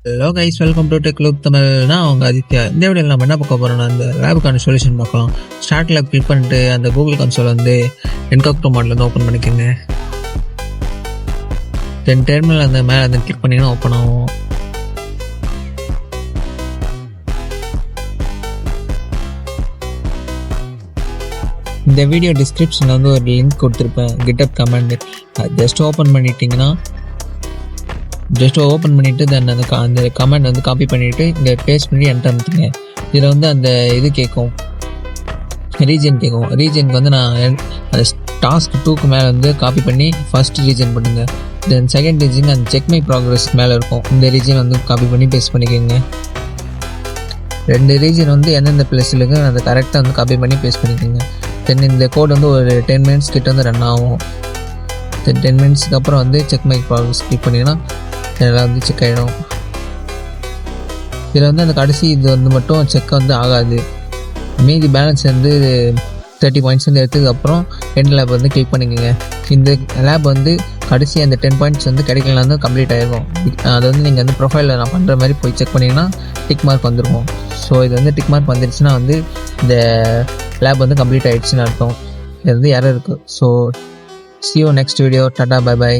Hello guys, welcome to tech loop Tamil. நான் உங்கள் ஆதித்யா. இந்த வீடியோவில் நம்ம என்ன பார்க்க போகிறோம்னா, அந்த லேபுக்கான சொல்யூஷன் பார்க்கலாம். ஸ்டார்ட் லேப் கிளிக் பண்ணிட்டு அந்த கூகுள் கன்சோல் வந்து என்காக்டோ மாடலேருந்து ஓப்பன் பண்ணிக்கோங்க. தென் டெர்மினல் அந்த மேலே வந்து கிளிக் பண்ணிங்கன்னா ஓப்பன் ஆகும். இந்த வீடியோ டிஸ்கிரிப்ஷனில் வந்து ஒரு லிங்க் கொடுத்துருப்பேன், கிட்டப் கமெண்ட். ஜஸ்ட் ஓப்பன் பண்ணிட்டீங்கன்னா தென் அந்த கமெண்ட் வந்து காப்பி பண்ணிவிட்டு இங்கே பேஸ்ட் பண்ணி என்டர் பண்ணிட்டீங்க. இதில் வந்து அந்த இது கேட்கும், ரீஜனுக்கு வந்து நான் அந்த டாஸ்க் 2க்கு மேலே வந்து காப்பி பண்ணி ஃபர்ஸ்ட் ரீஜன் பண்ணுங்கள். தென் செகண்ட் ரீஜன் அந்த செக் மை ப்ராக்ரஸ் மேலே இருக்கும், இந்த ரீஜன் வந்து காப்பி பண்ணி பேஸ்ட் பண்ணிக்கோங்க. 2 ரீஜன் வந்து எந்தெந்த பிளேஸில் இருக்கு அதை கரெக்டாக வந்து காப்பி பண்ணி பேஸ்ட் பண்ணிக்கோங்க. தென் இந்த கோட் வந்து ஒரு 10 மினிட்ஸ் கிட்ட வந்து ரன் ஆகும். தென் 10 மினிட்ஸ்க்கு அப்புறம் வந்து செக் மை ப்ராக்ரஸ் கிளிக் பண்ணிங்கன்னா எல்லாம் வந்து செக் ஆகிடும். இதில் வந்து அந்த கடைசி இது வந்து மட்டும் செக் வந்து ஆகாது. மீதி பேலன்ஸ் வந்து 30 பாயிண்ட்ஸ் வந்து எடுத்ததுக்கப்புறம் எண்ட் லேப் வந்து கிளிக் பண்ணிக்கோங்க. இந்த லேப் வந்து கடைசி அந்த 10 பாயிண்ட்ஸ் வந்து கிடைக்கலாம் வந்து கம்ப்ளீட் ஆகிருக்கும். அதை வந்து நீங்கள் வந்து ப்ரொஃபைலில் நான் பண்ணுற மாதிரி போய் செக் பண்ணிங்கன்னா டிக் மார்க் வந்துருக்கும். ஸோ இது வந்து டிக் மார்க் வந்துருச்சுன்னா வந்து இந்த லேப் வந்து கம்ப்ளீட் ஆகிடுச்சுன்னு அர்த்தம். இது வந்து எரர் இருக்குது. So see you next video. Tata, bye bye.